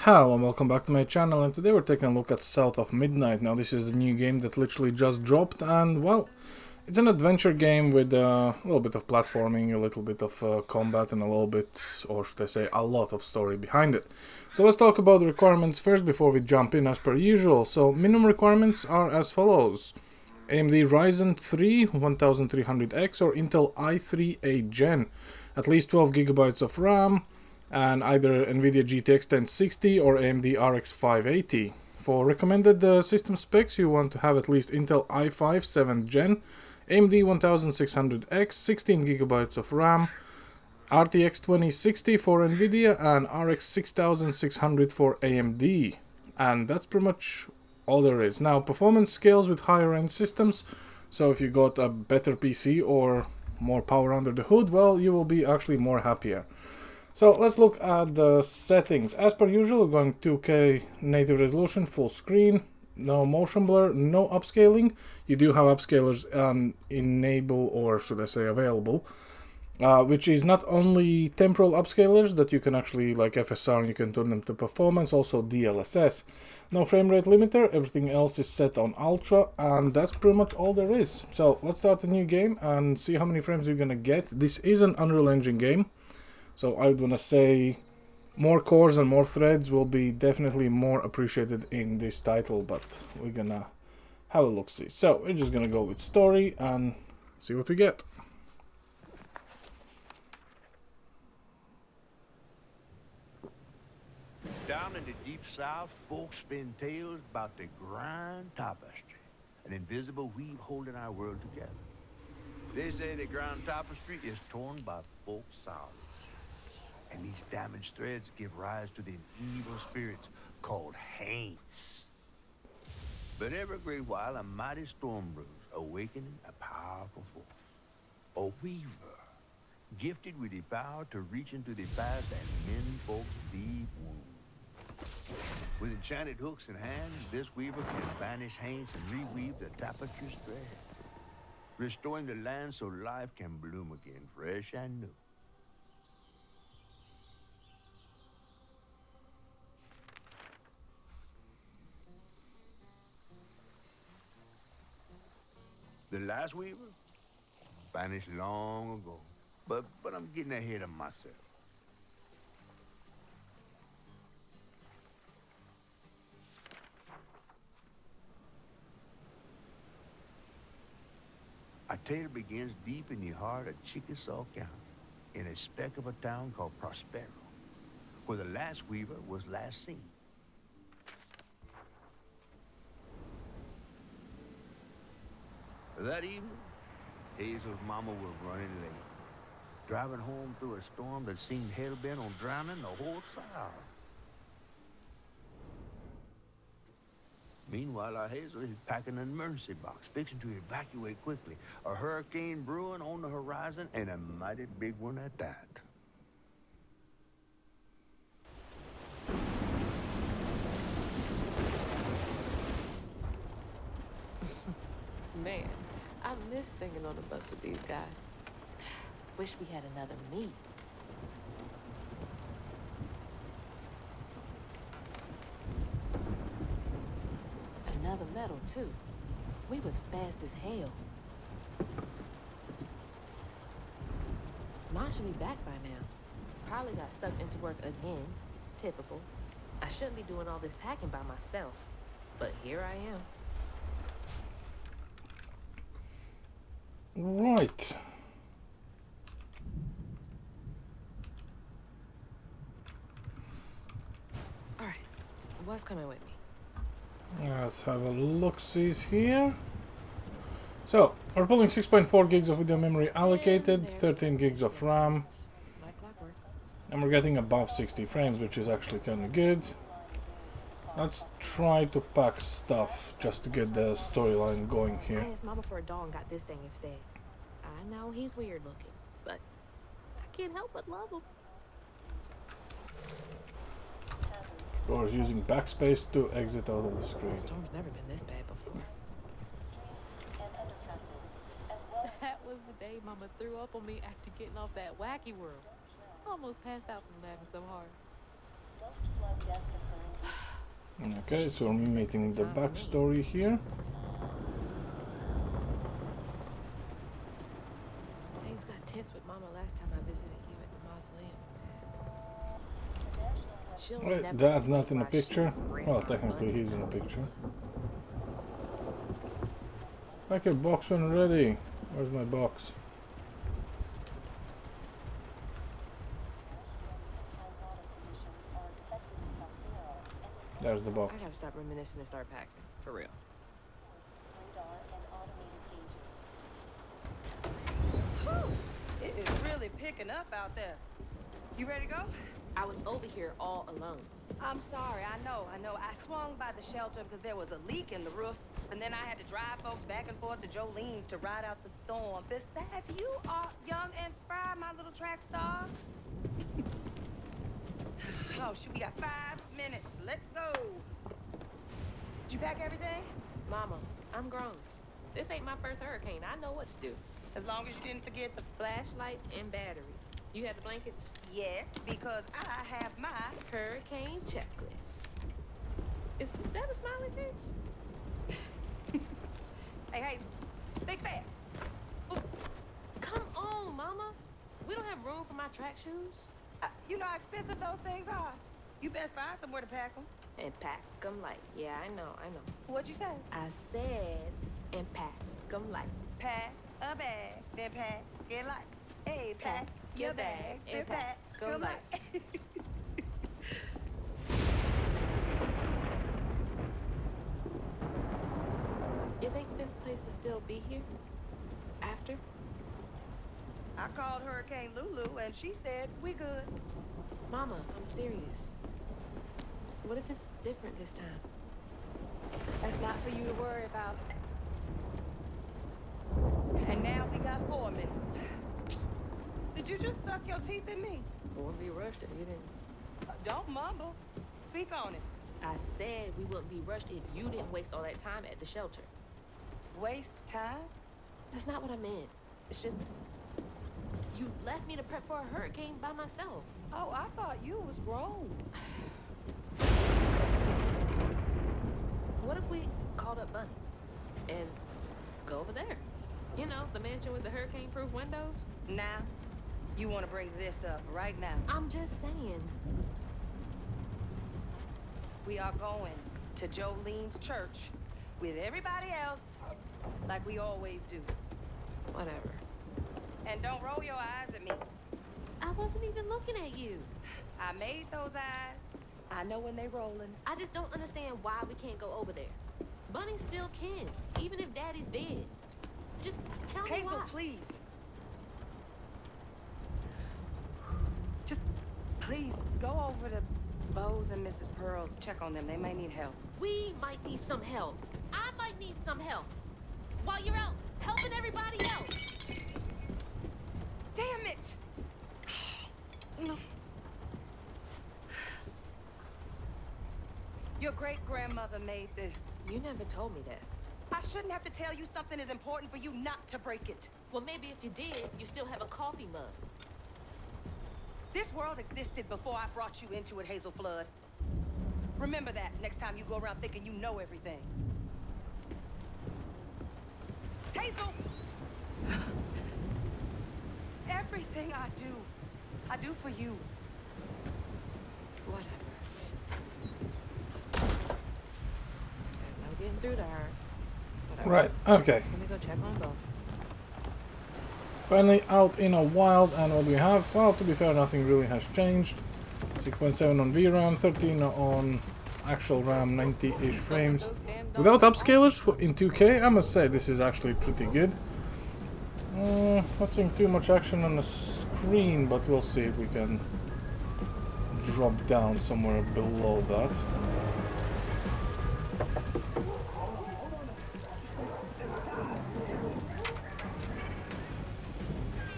Hello and welcome back to my channel, and today we're taking a look at South of Midnight. Now this is a new game that literally just dropped, and well, it's an adventure game with a little bit of platforming, a little bit of combat, and a little bit, or should I say, a lot of story behind it. So let's talk about the requirements first before we jump in as per usual. So minimum requirements are as follows: AMD Ryzen 3 1300X or Intel i3 8th Gen, at least 12 gigabytes of RAM, and either NVIDIA GTX 1060 or AMD RX 580. For recommended system specs, you want to have at least Intel i5 7th Gen, AMD 1600X, 16 gigabytes of RAM, RTX 2060 for NVIDIA, and RX 6600 for AMD. And that's pretty much all there is. Now, performance scales with higher end systems, so if you got a better PC or more power under the hood, well, you will be actually more happier. So let's look at the settings. As per usual, we're going 2K native resolution, full screen, no motion blur, no upscaling. You do have upscalers enable, or should I say available, which is not only temporal upscalers that you can actually, like FSR, and you can turn them to performance, also DLSS. No frame rate limiter, everything else is set on ultra, and that's pretty much all there is. So let's start a new game and see how many frames you're gonna get. This is an Unreal Engine game, so I would want to say more cores and more threads will be definitely more appreciated in this title, but we're gonna have a look-see. So we're just gonna go with story and see what we get. Down in the deep south, folks spin tales about the grand tapestry, an invisible weave holding our world together. They say the grand tapestry is torn by folks' sorrows, and these damaged threads give rise to the evil spirits called haints. But every great while, a mighty storm brews, awakening a powerful force. A weaver, gifted with the power to reach into the past and mend folks' deep wounds. With enchanted hooks in hand, this weaver can banish haints and reweave the tapestry's thread, restoring the land so life can bloom again, fresh and new. The last weaver vanished long ago, but I'm getting ahead of myself. Our tale begins deep in the heart of Chickasaw County, in a speck of a town called Prospero, where the last weaver was last seen. That evening, Hazel's mama was running late, driving home through a storm that seemed hell-bent on drowning the whole South. Meanwhile, our Hazel is packing an emergency box, fixing to evacuate quickly. A hurricane brewing on the horizon, and a mighty big one at that. Man, I miss singing on the bus with these guys. Wish we had another me. Another medal, too. We was fast as hell. Mine should be back by now. Probably got sucked into work again. Typical. I shouldn't be doing all this packing by myself. But here I am. Right. Alright, what's coming with me? Let's have a look-see here. So, we're pulling 6.4 gigs of video memory allocated, 13 gigs of RAM, Like clockwork. and we're getting above 60 frames, which is actually kind of good. Let's try to pack stuff just to get the storyline going here. I asked Mama for a doll and got this thing instead. I know he's weird looking, but I can't help but love him. Of course, using backspace to exit out of the screen. Storm's never been this bad before. That was the day Mama threw up on me after getting off that wacky world. Almost passed out from laughing so hard. Okay, so we're meeting the backstory here. Things got tense with Mama last time I visited you at the mausoleum. She'll Wait, never Dad's not explain in the why she picture. ripped Well, my technically money. he's in the picture. Pack your box when ready. Where's my box? There's the box. I gotta stop reminiscing and start packing. For real. Whew, it is really picking up out there. You ready to go? I was over here all alone. I'm sorry, I know. I swung by the shelter because there was a leak in the roof, and then I had to drive folks back and forth to Jolene's to ride out the storm. Besides, you are young and spry, my little track star. Oh, shoot, we got 5 minutes. Let's go. Did you pack everything? Mama, I'm grown. This ain't my first hurricane. I know what to do. As long as you didn't forget the... Flashlights and batteries. You have the blankets? Yes, because I have my... Hurricane checklist. Is that a smiley face? Hey, Hazel, think fast. Oh, come on, Mama. We don't have room for my track shoes. You know how expensive those things are. You best find somewhere to pack them. And pack them light. Yeah, I know. What'd you say? I said, and pack them light. Pack a bag, then pack it light. Hey, pack your bags, then pack them light. You think this place will still be here? After? I called Hurricane Lulu, and she said we good. Mama, I'm serious. What if it's different this time? That's not for you to worry about. And now we got 4 minutes. Did you just suck your teeth at me? I wouldn't be rushed if you didn't. Don't mumble. Speak on it. I said we wouldn't be rushed if you didn't waste all that time at the shelter. Waste time? That's not what I meant. It's just... You left me to prep for a hurricane by myself. Oh, I thought you was grown. What if we called up Bunny and go over there? You know, the mansion with the hurricane-proof windows? Now, you want to bring this up right now. I'm just saying. We are going to Jolene's church with everybody else, like we always do. Whatever. And don't roll your eyes at me. I wasn't even looking at you. I made those eyes. I know when they rolling. I just don't understand why we can't go over there. Bunny still can, even if Daddy's dead. Just tell me Hazel, why. please. Just, please, go over to Bo's and Mrs. Pearl's. Check on them. They may need help. We might need some help. I might need some help. While you're out helping everybody else. Damn it! Your great-grandmother made this. You never told me that. I shouldn't have to tell you something is important for you not to break it. Well, maybe if you did, you still have a coffee mug. This world existed before I brought you into it, Hazel Flood. Remember that next time you go around thinking you know everything. Hazel! Everything I do for you. Whatever. There's no getting through to her. Whatever. Right, okay. Let me go check on Bo. Finally out in a wild, and what we have, well, to be fair, nothing really has changed. 6.7 on VRAM, 13 on actual RAM, 90-ish frames. Without upscalers in 2K, I must say this is actually pretty good. Not seeing too much action on the screen, but we'll see if we can drop down somewhere below that.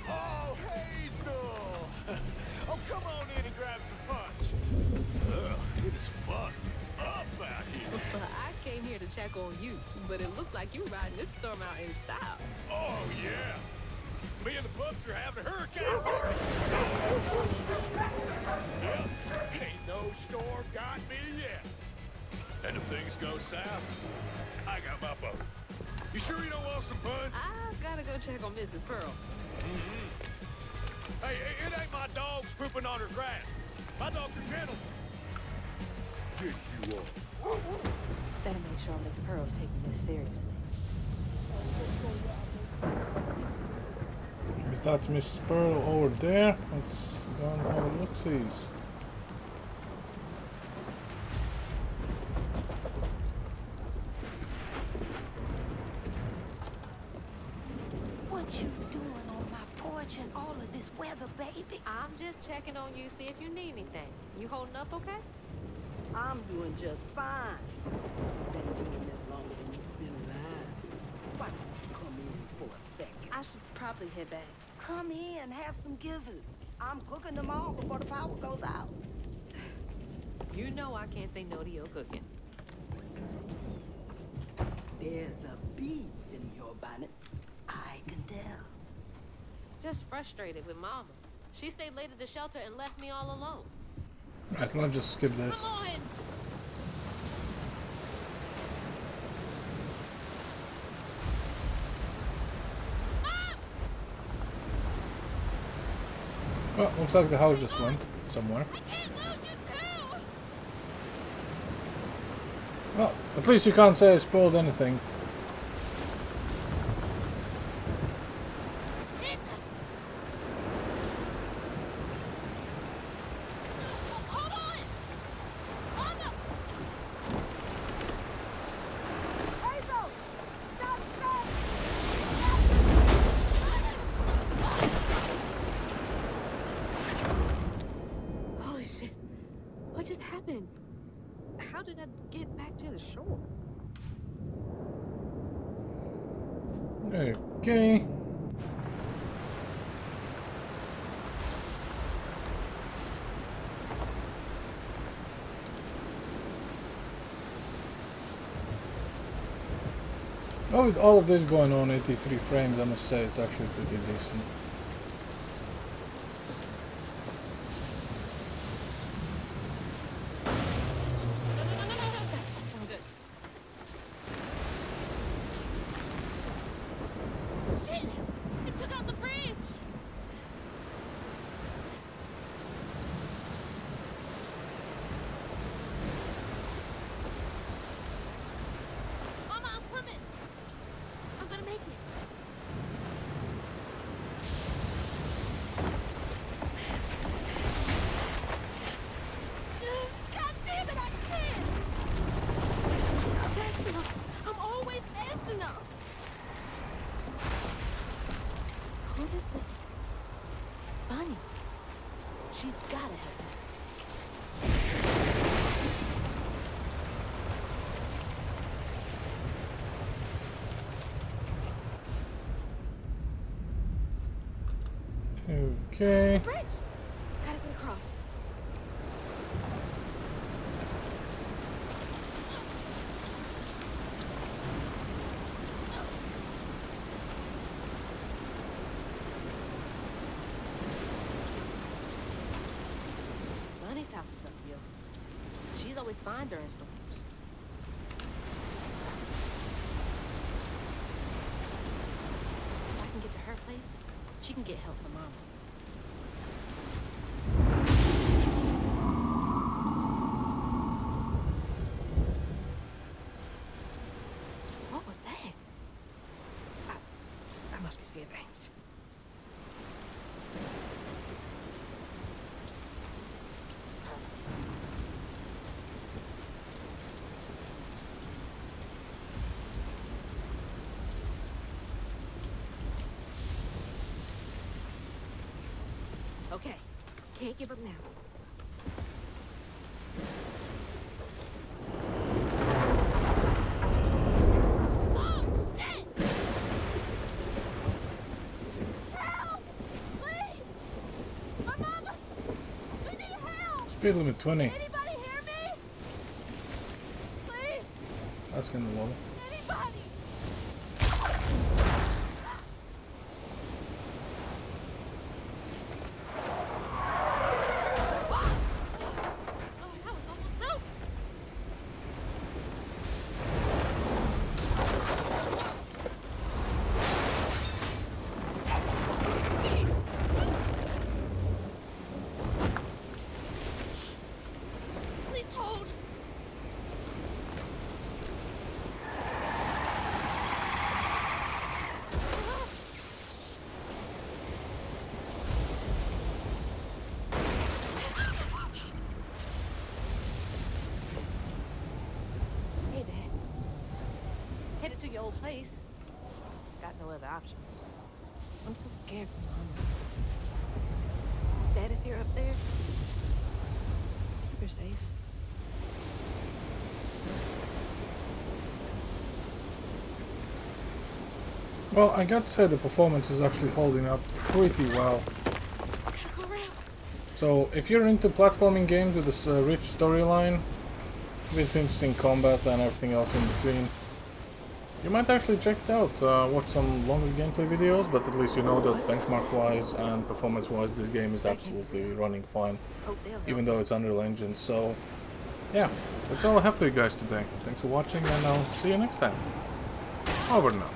Oh, Hazel! Oh, come on in and grab some punch. Ugh, it is fucked up out here. I came here to check on you, but it looks like you're riding this storm out in style. Oh, yeah. Me and the pups are having a hurricane party. Yep, ain't no storm got me yet. And if things go south, I got my boat. You sure you don't want some punch? I gotta go check on Mrs. Pearl. Hey, it ain't my dogs pooping on her grass. My dogs are gentlemen. Yes, you are. Better make sure Miss Pearl's taking this seriously. If that's Miss Pearl over there, let's go and have a look-sees. What you doing on my porch in all of this weather, baby? I'm just checking on you, see if you need anything. You holding up okay? I'm doing just fine. Been doing this longer than you've been alive. Why don't you come in for a second? I should probably head back. Come in, have some gizzards. I'm cooking them all before the power goes out. You know I can't say no to your cooking. There's a bee in your bonnet. I can tell. Just frustrated with Mama. She stayed late at the shelter and left me all alone. Right, let's just skip this. Come on! Well, looks like the house just went somewhere. I can't lose you too! Well, at least you can't say I spoiled anything. Shit! Hold on! Mama! Hazel! Stop, stop! Holy shit. What just happened? How did I get back to the shore? Okay. Well, with all of this going on, 83 frames, I must say it's actually pretty decent. That sound good. Shit! It took out the bridge! Mama, I'm coming! I'm gonna make it. God damn it, I can't! I'm fast enough. I'm always fast enough. Who is it? Bunny. She's gotta have it. Okay. Bridge! Gotta get across. Bunny's house is uphill. She's always fine during storms. If I can get to her place, she can get help from Mama. What was that? I must be seeing things. Okay, can't give up now. Oh, shit! Help! Please! My mama! We need help! Speed limit 20. Anybody hear me? Please! That's kind of low. Anybody! Oh, that was almost through. to your old place. Got no other options. I'm so scared for Mama. Dad, if you're up there, keep her safe. Well, I got to say the performance is actually holding up pretty well. Gotta go around. So, if you're into platforming games with this rich storyline, with interesting combat and everything else in between, you might actually check it out. Watch some longer gameplay videos, but at least you know that benchmark-wise and performance-wise, this game is absolutely running fine, Hope they'll help. even though it's Unreal Engine. So, yeah, that's all I have for you guys today. Thanks for watching, and I'll see you next time. Over now.